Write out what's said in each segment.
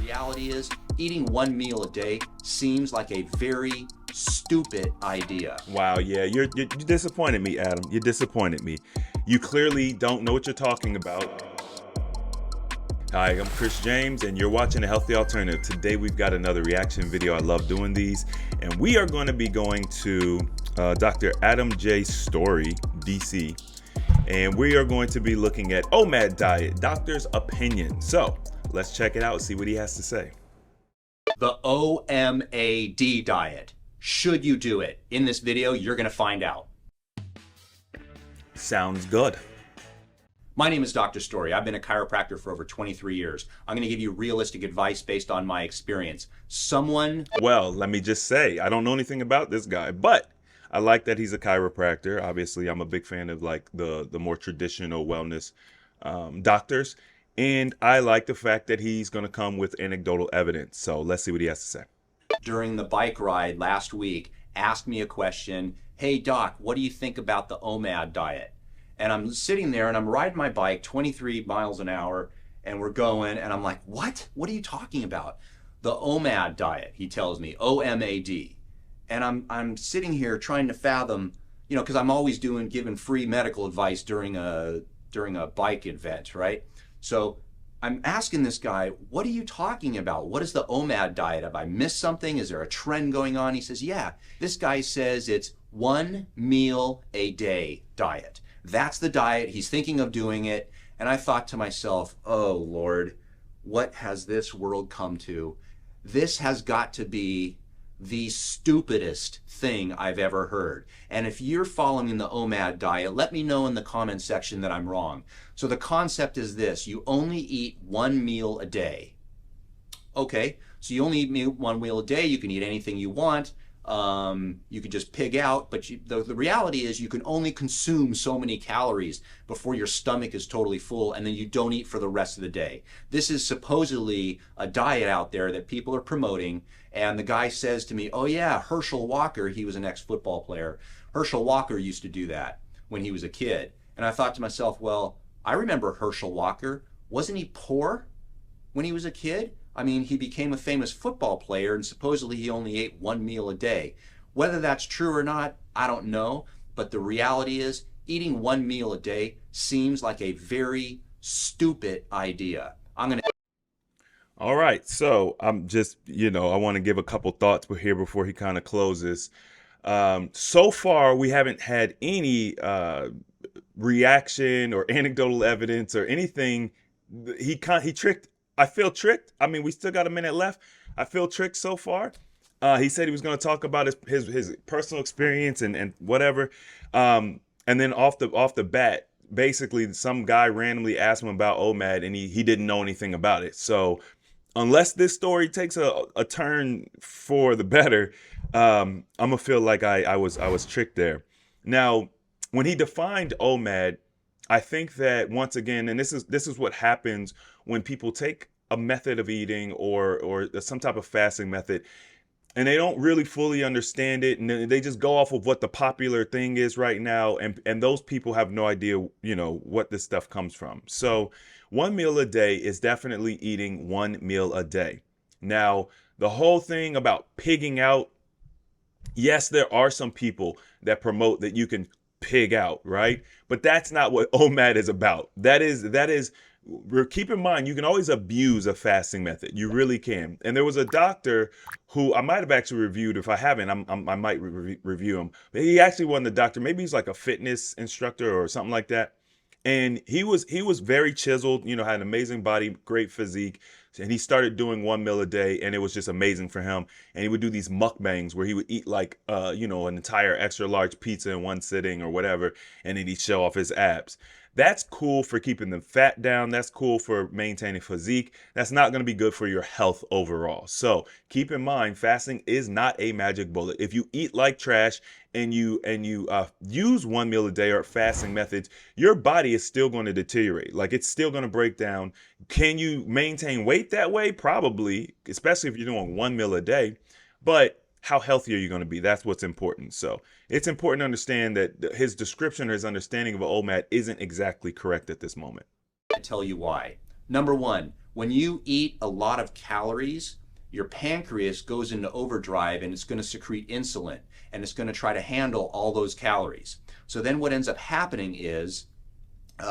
reality is, eating one meal a day seems like a very stupid idea. Wow, yeah, you disappointed me, Adam. You disappointed me. You clearly don't know what you're talking about. Hi, I'm Chris James, and you're watching A Healthy Alternative. Today we've got another reaction video. I love doing these. And we are going to be going to Dr. Adam J. Story, DC. And we are going to be looking at OMAD Diet, doctor's opinion. So let's check it out and see what he has to say. The OMAD diet. Should you do it? In this video, you're going to find out. Sounds good. My name is Dr. Story. I've been a chiropractor for over 23 years. I'm going to give you realistic advice based on my experience. Well, let me just say, I don't know anything about this guy, but I like that he's a chiropractor. Obviously, I'm a big fan of like the more traditional wellness doctors. And I like the fact that he's going to come with anecdotal evidence. So let's see what he has to say. During the bike ride last week, asked me a question. Hey, doc, what do you think about the OMAD diet? And I'm sitting there and I'm riding my bike 23 miles an hour and we're going and I'm like, what? What are you talking about? The OMAD diet, he tells me, OMAD. And I'm sitting here trying to fathom, because I'm always giving free medical advice during a bike event, right? So I'm asking this guy, what are you talking about? What is the OMAD diet? Have I missed something? Is there a trend going on? He says, yeah. This guy says it's 1 meal a day diet. That's the diet. He's thinking of doing it. And I thought to myself, oh, Lord, what has this world come to? This has got to be the stupidest thing I've ever heard. And if you're following the OMAD diet, let me know in the comment section that I'm wrong. So the concept is this: you only eat 1 meal a day. Okay, so you only eat 1 meal a day. You can eat anything you want. You can just pig out, but the reality is you can only consume so many calories before your stomach is totally full, and then you don't eat for the rest of the day. This is supposedly a diet out there that people are promoting, and the guy says to me, oh yeah, Herschel Walker, he was an ex-football player. Herschel Walker used to do that when he was a kid. And I thought to myself, well, I remember Herschel Walker. Wasn't he poor when he was a kid? I mean, he became a famous football player and supposedly he only ate 1 meal a day. Whether that's true or not, I don't know. But the reality is, eating 1 meal a day seems like a very stupid idea. All right. So I'm just, I want to give a couple thoughts here before he kind of closes. So far, we haven't had any reaction or anecdotal evidence or anything. He tricked. I feel tricked. I mean, we still got a minute left. I feel tricked so far. He said he was going to talk about his personal experience and whatever. And then off the bat, basically some guy randomly asked him about OMAD and he didn't know anything about it. So unless this story takes a turn for the better, I'm gonna feel like I was tricked there. Now, when he defined OMAD, I think that once again, and this is what happens when people take a method of eating or some type of fasting method, and they don't really fully understand it, and they just go off of what the popular thing is right now, and those people have no idea, what this stuff comes from. So 1 meal a day is definitely eating 1 meal a day. Now, the whole thing about pigging out, yes, there are some people that promote that you can pig out, right? But that's not what OMAD is about. That is, keep in mind, you can always abuse a fasting method. You really can. And there was a doctor who I might have actually reviewed. If I haven't, I might review him. But he actually wasn't a doctor. Maybe he's like a fitness instructor or something like that. And he was very chiseled, had an amazing body, great physique. And he started doing 1 meal a day, and it was just amazing for him. And he would do these mukbangs where he would eat like, an entire extra large pizza in one sitting or whatever. And then he'd show off his abs. That's cool for keeping the fat down. That's cool for maintaining physique. That's not going to be good for your health overall. So keep in mind, fasting is not a magic bullet. If you eat like trash and you use 1 meal a day or fasting methods, your body is still going to deteriorate. Like, it's still going to break down. Can you maintain weight that way? Probably, especially if you're doing 1 meal a day. But how healthy are you going to be? That's what's important. So it's important to understand that his description or his understanding of OMAD isn't exactly correct at this moment. I tell you why. Number one, When you eat a lot of calories, your pancreas goes into overdrive and it's going to secrete insulin and it's going to try to handle all those calories. So then what ends up happening is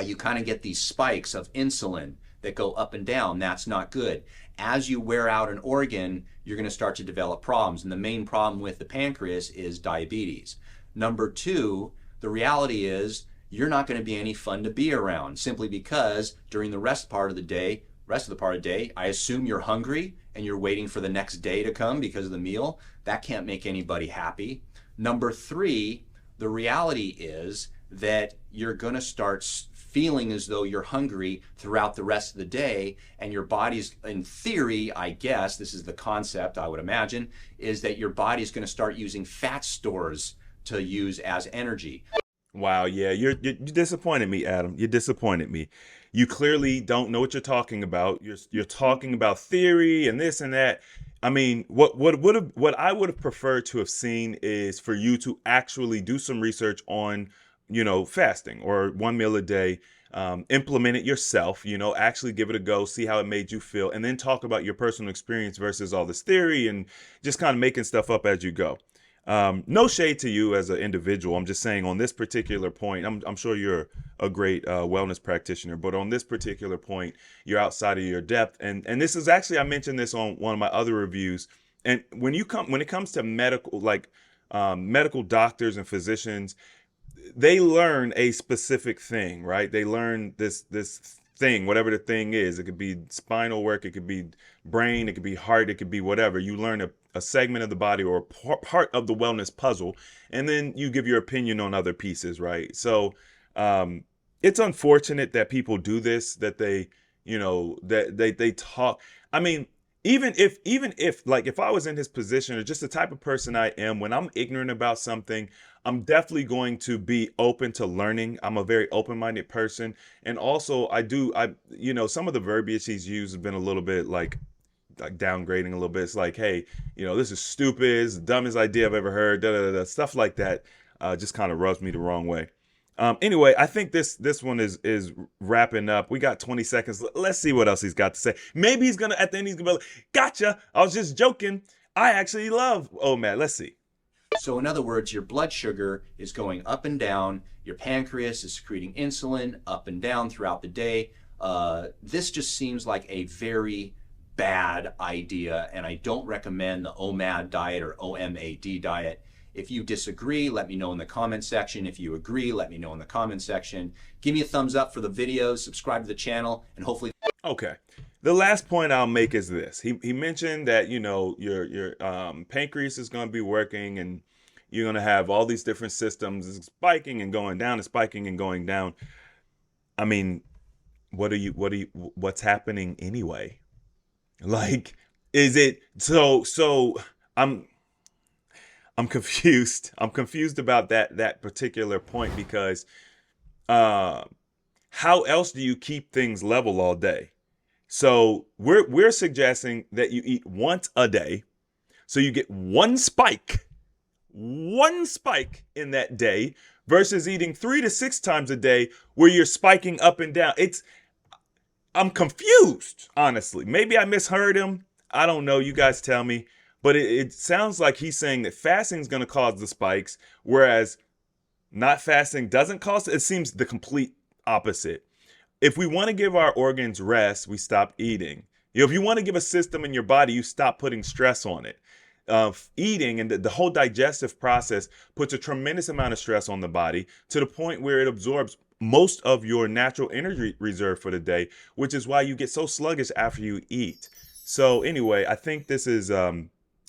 you kind of get these spikes of insulin that go up and down. That's not good. As you wear out an organ, you're going to start to develop problems. And the main problem with the pancreas is diabetes. Number two, the reality is you're not going to be any fun to be around, simply because during the rest of the part of the day, I assume you're hungry and you're waiting for the next day to come because of the meal. That can't make anybody happy. Number three, the reality is that you're going to start feeling as though you're hungry throughout the rest of the day, and your body's, in theory, I guess, this is the concept I would imagine, is that your body's going to start using fat stores to use as energy. Wow, yeah, you disappointed me, Adam. You disappointed me. You clearly don't know what you're talking about. You're talking about theory and this and that. I mean, what I would have preferred to have seen is for you to actually do some research on, fasting or one meal a day, implement it yourself, actually give it a go, see how it made you feel, and then talk about your personal experience versus all this theory and just kind of making stuff up as you go. No shade to you as an individual. I'm just saying on this particular point, I'm sure you're a great wellness practitioner, but on this particular point, you're outside of your depth. And this is actually, I mentioned this on one of my other reviews. And when it comes to medical, medical doctors and physicians, they learn a specific thing, right? They learn this thing, whatever the thing is. It could be spinal work, it could be brain, it could be heart, it could be whatever. You learn a segment of the body or a part of the wellness puzzle, and then you give your opinion on other pieces, right? So it's unfortunate that people do this, that they talk. I mean, even if like if I was in his position or just the type of person I am, when I'm ignorant about something, I'm definitely going to be open to learning. I'm a very open-minded person. And also some of the verbiage he's used has been a little bit like downgrading a little bit. It's like, hey, this is stupid, it's the dumbest idea I've ever heard, da, da, da, da. Stuff like that just kind of rubs me the wrong way. Anyway, I think this one is wrapping up. We got 20 seconds. Let's see what else he's got to say. Maybe at the end he's gonna be like, gotcha, I was just joking. I actually love OMAD. Let's see. So in other words, your blood sugar is going up and down. Your pancreas is secreting insulin up and down throughout the day. This just seems like a very bad idea, and I don't recommend the OMAD diet or OMAD diet. If you disagree, let me know in the comment section. If you agree, let me know in the comment section. Give me a thumbs up for the videos, subscribe to the channel, and hopefully... Okay. The last point I'll make is this. He mentioned that, your pancreas is going to be working and you're going to have all these different systems spiking and going down and spiking and going down. I mean, what's happening anyway? Like, is it so I'm confused. I'm confused about that particular point because how else do you keep things level all day? So we're suggesting that you eat once a day, so you get one spike in that day versus eating 3 to 6 times a day where you're spiking up and down. I'm confused, honestly. Maybe I misheard him. I don't know. You guys tell me. But it sounds like he's saying that fasting is going to cause the spikes, whereas not fasting doesn't cause it. It seems the complete opposite. If we want to give our organs rest, we stop eating. If you want to give a system in your body, you stop putting stress on it. Eating and the whole digestive process puts a tremendous amount of stress on the body to the point where it absorbs most of your natural energy reserve for the day, which is why you get so sluggish after you eat. So anyway, I think this is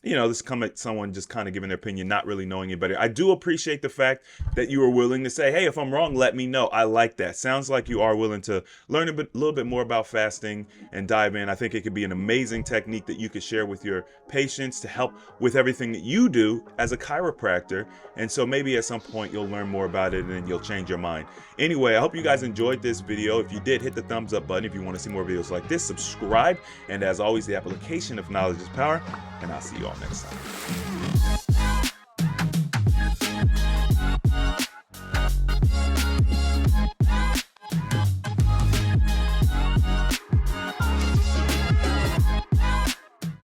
this come at someone just kind of giving their opinion, not really knowing any better. I do appreciate the fact that you are willing to say, hey, if I'm wrong, let me know. I like that. Sounds like you are willing to learn a little bit more about fasting and dive in. I think it could be an amazing technique that you could share with your patients to help with everything that you do as a chiropractor. And so maybe at some point you'll learn more about it and then you'll change your mind. Anyway, I hope you guys enjoyed this video. If you did, hit the thumbs up button. If you want to see more videos like this, subscribe. And as always, the application of knowledge is power. And I'll see you all next time.